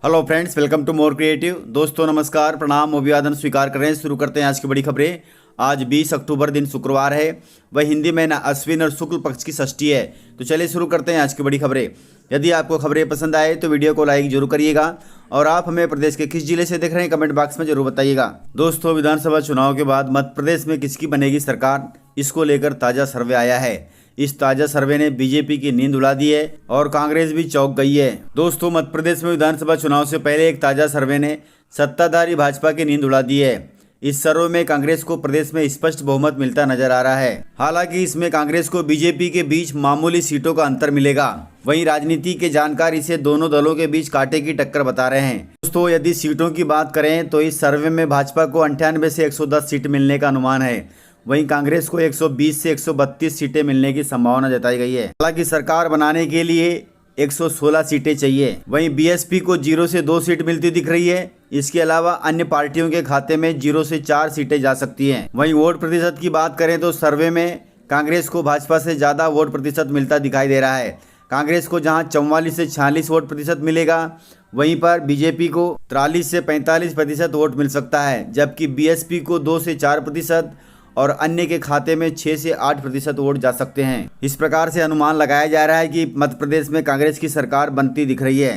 Hello friends, welcome to more creative. दोस्तों नमस्कार, प्रणाम, अभिवादन स्वीकार करें। शुरू करते हैं आज की बड़ी खबरें। आज 20 अक्टूबर दिन शुक्रवार है, वह हिंदी में अश्विन और शुक्ल पक्ष की षष्ठी है। तो चलिए शुरू करते हैं आज की बड़ी खबरें। यदि आपको खबरें पसंद आए तो वीडियो को लाइक जरूर करिएगा और आप हमें प्रदेश के किस जिले से देख रहे हैं कमेंट बॉक्स में जरूर बताइएगा। दोस्तों, विधानसभा चुनाव के बाद मध्य प्रदेश में किसकी बनेगी सरकार, इसको लेकर ताज़ा सर्वे आया है। इस ताजा सर्वे ने बीजेपी की नींद उड़ा दी है और कांग्रेस भी चौंक गई है। दोस्तों, मध्य प्रदेश में विधानसभा चुनाव से पहले एक ताजा सर्वे ने सत्ताधारी भाजपा की नींद उड़ा दी है। इस सर्वे में कांग्रेस को प्रदेश में स्पष्ट बहुमत मिलता नजर आ रहा है। हालांकि इसमें कांग्रेस को बीजेपी के बीच मामूली सीटों का अंतर मिलेगा। वहीं राजनीति के जानकार इसे दोनों दलों के बीच कांटे की टक्कर बता रहे हैं। दोस्तों, यदि सीटों की बात करें तो इस सर्वे में भाजपा को 98 से 110 सीट मिलने का अनुमान है। वहीं कांग्रेस को 120 से 132 सीटें मिलने की संभावना जताई गई है। हालांकि सरकार बनाने के लिए 116 सीटें चाहिए। वहीं बीएसपी को 0 से 2 सीट मिलती दिख रही है। इसके अलावा अन्य पार्टियों के खाते में 0 से 4 सीटें जा सकती हैं। वहीं वोट प्रतिशत की बात करें तो सर्वे में कांग्रेस को भाजपा से ज़्यादा वोट प्रतिशत मिलता दिखाई दे रहा है। कांग्रेस को जहां 44 से 46 वोट प्रतिशत मिलेगा, वहीं पर बीजेपी को 43 से 45% वोट मिल सकता है, जबकि बीएसपी को 2 से 4% और अन्य के खाते में 6 से 8% वोट जा सकते हैं। इस प्रकार से अनुमान लगाया जा रहा है कि मध्य प्रदेश में कांग्रेस की सरकार बनती दिख रही है।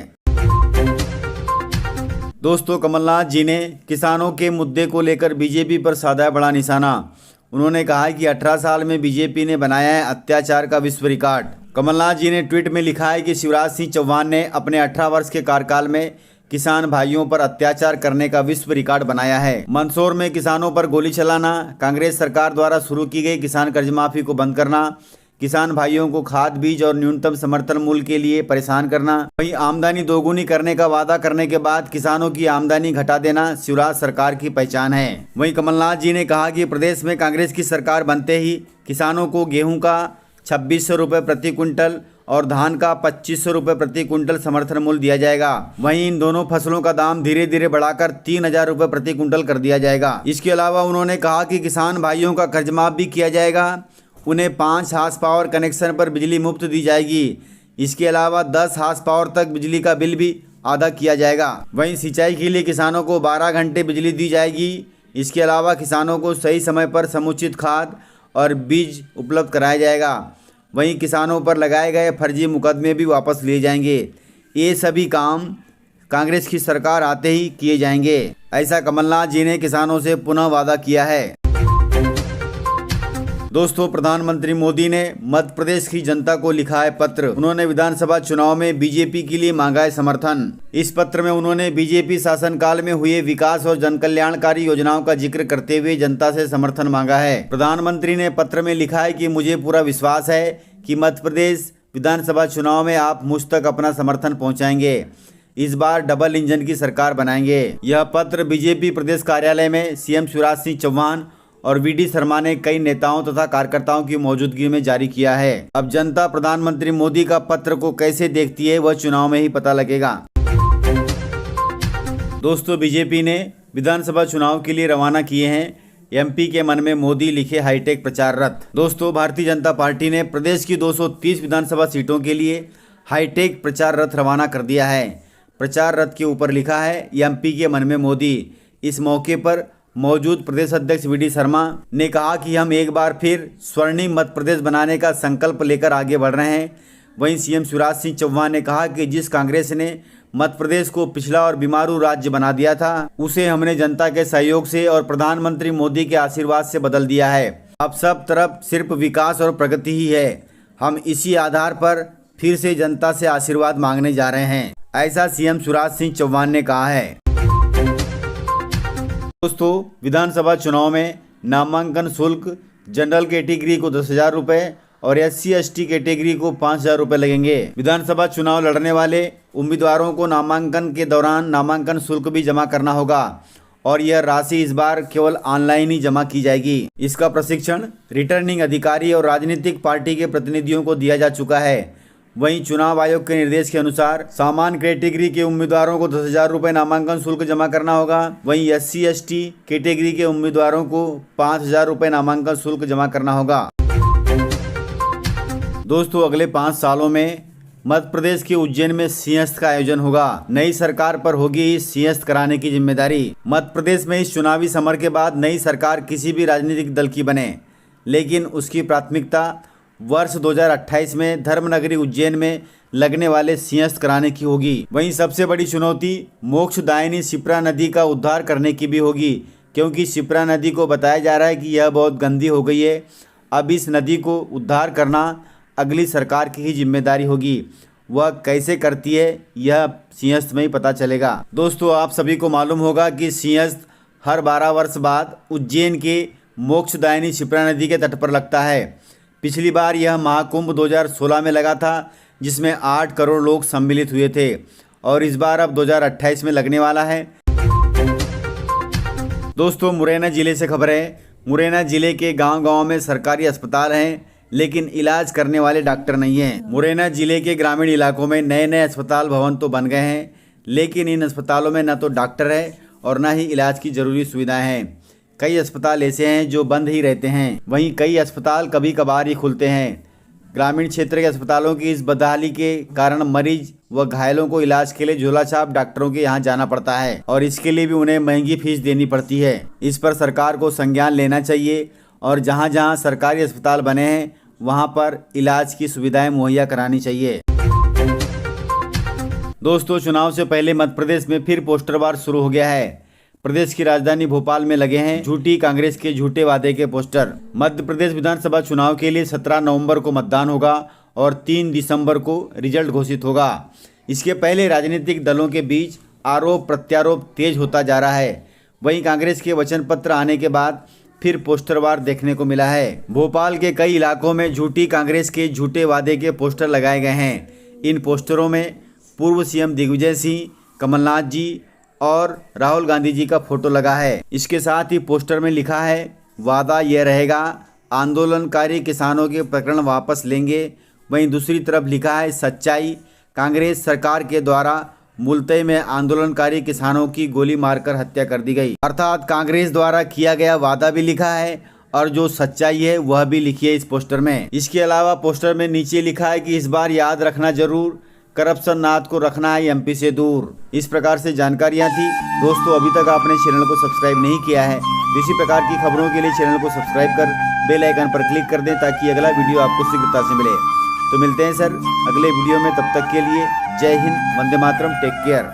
दोस्तों, कमलनाथ जी ने किसानों के मुद्दे को लेकर बीजेपी पर साधा बड़ा निशाना। उन्होंने कहा कि 18 साल में बीजेपी ने बनाया है अत्याचार का विश्व रिकॉर्ड। कमलनाथ जी ने ट्वीट में लिखा है कि शिवराज सिंह चौहान ने अपने 18 वर्ष के कार्यकाल में किसान भाइयों पर अत्याचार करने का विश्व रिकॉर्ड बनाया है। मंदसौर में किसानों पर गोली चलाना, कांग्रेस सरकार द्वारा शुरू की गई किसान कर्ज माफी को बंद करना, किसान भाइयों को खाद बीज और न्यूनतम समर्थन मूल्य के लिए परेशान करना, वहीं आमदनी दोगुनी करने का वादा करने के बाद किसानों की आमदनी घटा देना शिवराज सरकार की पहचान है। वहीं कमलनाथ जी ने कहा कि प्रदेश में कांग्रेस की सरकार बनते ही किसानों को गेहूं का 2600 रुपये प्रति क्विंटल और धान का 2500 रुपये प्रति क्विंटल समर्थन मूल्य दिया जाएगा। वहीं इन दोनों फसलों का दाम धीरे धीरे बढ़ाकर 3000 रुपये प्रति क्विंटल कर दिया जाएगा। इसके अलावा उन्होंने कहा कि किसान भाइयों का कर्ज माफ भी किया जाएगा। उन्हें 5 हार्स पावर कनेक्शन पर बिजली मुफ्त दी जाएगी। इसके अलावा 10 हार्स पावर तक बिजली का बिल भी आधा किया जाएगा। वहीं सिंचाई के लिए किसानों को 12 घंटे बिजली दी जाएगी। इसके अलावा किसानों को सही समय पर समुचित खाद और बीज उपलब्ध कराया जाएगा। वहीं किसानों पर लगाए गए फर्जी मुकदमे भी वापस लिए जाएंगे। ये सभी काम कांग्रेस की सरकार आते ही किए जाएंगे, ऐसा कमलनाथ जी ने किसानों से पुनः वादा किया है। दोस्तों, प्रधानमंत्री मोदी ने मध्य प्रदेश की जनता को लिखा है पत्र। उन्होंने विधानसभा चुनाव में बीजेपी के लिए मांगा है समर्थन। इस पत्र में उन्होंने बीजेपी शासनकाल में हुए विकास और जनकल्याणकारी योजनाओं का जिक्र करते हुए जनता से समर्थन मांगा है। प्रधानमंत्री ने पत्र में लिखा है कि मुझे पूरा विश्वास है कि मध्य प्रदेश विधानसभा चुनाव में आप मुझ तक अपना समर्थन पहुँचाएंगे। इस बार डबल इंजन की सरकार बनाएंगे। यह पत्र बीजेपी प्रदेश कार्यालय में सीएम शिवराज सिंह चौहान और वीडी शर्मा ने कई नेताओं तथा कार्यकर्ताओं की मौजूदगी में जारी किया है। अब जनता प्रधानमंत्री मोदी का पत्र को कैसे देखती है वह चुनाव में ही पता लगेगा। दोस्तों, बीजेपी ने विधानसभा चुनाव के लिए रवाना किए हैं एमपी के मन में मोदी लिखे हाईटेक प्रचार रथ। दोस्तों, भारतीय जनता पार्टी ने प्रदेश की 230 विधानसभा सीटों के लिए हाईटेक प्रचार रथ रवाना कर दिया है। प्रचार रथ के ऊपर लिखा है एमपी के मन में मोदी। इस मौके पर मौजूद प्रदेश अध्यक्ष वीडी शर्मा ने कहा कि हम एक बार फिर स्वर्णिम मध्य प्रदेश बनाने का संकल्प लेकर आगे बढ़ रहे हैं। वहीं सीएम शिवराज सिंह चौहान ने कहा कि जिस कांग्रेस ने मध्य प्रदेश को पिछड़ा और बीमारू राज्य बना दिया था, उसे हमने जनता के सहयोग से और प्रधानमंत्री मोदी के आशीर्वाद से बदल दिया है। अब सब तरफ सिर्फ विकास और प्रगति ही है। हम इसी आधार पर फिर से जनता से आशीर्वाद मांगने जा रहे हैं, ऐसा सीएम शिवराज सिंह चौहान ने कहा है। दोस्तों, विधानसभा चुनाव में नामांकन शुल्क जनरल कैटेगरी को 10,000 रुपये और SC/ST कैटेगरी को 5,000 रुपये लगेंगे। विधानसभा चुनाव लड़ने वाले उम्मीदवारों को नामांकन के दौरान नामांकन शुल्क भी जमा करना होगा और यह राशि इस बार केवल ऑनलाइन ही जमा की जाएगी। इसका प्रशिक्षण रिटर्निंग अधिकारी और राजनीतिक पार्टी के प्रतिनिधियों को दिया जा चुका है। वहीं चुनाव आयोग के निर्देश के अनुसार सामान्य कैटेगरी के उम्मीदवारों को 10,000 रुपये नामांकन शुल्क जमा करना होगा। वहीं SC/ST कैटेगरी के उम्मीदवारों को 5,000 रुपये नामांकन शुल्क जमा करना होगा। दोस्तों, अगले 5 सालों में मध्य प्रदेश के उज्जैन में सिंहस्थ का आयोजन होगा। नई सरकार पर होगी सिंहस्थ कराने की जिम्मेदारी। मध्य प्रदेश में इस चुनावी समर के बाद नई सरकार किसी भी राजनीतिक दल की बने, लेकिन उसकी प्राथमिकता वर्ष 2028 में धर्मनगरी उज्जैन में लगने वाले सिंहस्थ कराने की होगी। वहीं सबसे बड़ी चुनौती मोक्षदायिनी शिप्रा नदी का उद्धार करने की भी होगी, क्योंकि शिप्रा नदी को बताया जा रहा है कि यह बहुत गंदी हो गई है। अब इस नदी को उद्धार करना अगली सरकार की ही जिम्मेदारी होगी। वह कैसे करती है यह सिंहस्थ में ही पता चलेगा। दोस्तों, आप सभी को मालूम होगा कि सिंहस्थ हर 12 वर्ष बाद उज्जैन के मोक्षदायिनी शिप्रा नदी के तट पर लगता है। पिछली बार यह महाकुंभ 2016 में लगा था, जिसमें 8 करोड़ लोग सम्मिलित हुए थे, और इस बार अब 2028 में लगने वाला है। दोस्तों, मुरैना जिले से खबर है। मुरैना जिले के गांव-गांव में सरकारी अस्पताल हैं, लेकिन इलाज करने वाले डॉक्टर नहीं हैं। मुरैना जिले के ग्रामीण इलाकों में नए नए अस्पताल भवन तो बन गए हैं, लेकिन इन अस्पतालों में न तो डॉक्टर है और न ही इलाज की ज़रूरी सुविधाएं हैं। कई अस्पताल ऐसे हैं जो बंद ही रहते हैं, वहीं कई अस्पताल कभी कभार ही खुलते हैं। ग्रामीण क्षेत्र के अस्पतालों की इस बदहाली के कारण मरीज व घायलों को इलाज के लिए झोलाछाप डॉक्टरों के यहाँ जाना पड़ता है, और इसके लिए भी उन्हें महंगी फीस देनी पड़ती है। इस पर सरकार को संज्ञान लेना चाहिए और जहाँ जहाँ सरकारी अस्पताल बने हैं वहाँ पर इलाज की सुविधाएं मुहैया करानी चाहिए। दोस्तों, चुनाव से पहले मध्य प्रदेश में फिर पोस्टर वार शुरू हो गया है। प्रदेश की राजधानी भोपाल में लगे हैं झूठी कांग्रेस के झूठे वादे के पोस्टर। मध्य प्रदेश विधानसभा चुनाव के लिए 17 नवंबर को मतदान होगा और 3 दिसंबर को रिजल्ट घोषित होगा। इसके पहले राजनीतिक दलों के बीच आरोप प्रत्यारोप तेज होता जा रहा है। वहीं कांग्रेस के वचन पत्र आने के बाद फिर पोस्टर वार देखने को मिला है। भोपाल के कई इलाकों में झूठी कांग्रेस के झूठे वादे के पोस्टर लगाए गए हैं। इन पोस्टरों में पूर्व सीएम दिग्विजय सिंह, कमलनाथ जी और राहुल गांधी जी का फोटो लगा है। इसके साथ ही पोस्टर में लिखा है, वादा यह रहेगा आंदोलनकारी किसानों के प्रकरण वापस लेंगे। वहीं दूसरी तरफ लिखा है, सच्चाई कांग्रेस सरकार के द्वारा मुल्तई में आंदोलनकारी किसानों की गोली मारकर हत्या कर दी गई। अर्थात कांग्रेस द्वारा किया गया वादा भी लिखा है और जो सच्चाई है वह भी लिखी है इस पोस्टर में। इसके अलावा पोस्टर में नीचे लिखा है कि इस बार याद रखना जरूर, करप्शन नाथ को रखना है एमपी से दूर। इस प्रकार से जानकारियां थी। दोस्तों, अभी तक आपने चैनल को सब्सक्राइब नहीं किया है तो इसी प्रकार की खबरों के लिए चैनल को सब्सक्राइब कर बेल आइकन पर क्लिक कर दें, ताकि अगला वीडियो आपको शीघ्रता से मिले। तो मिलते हैं सर अगले वीडियो में, तब तक के लिए जय हिंद, वंदे मातरम, टेक केयर।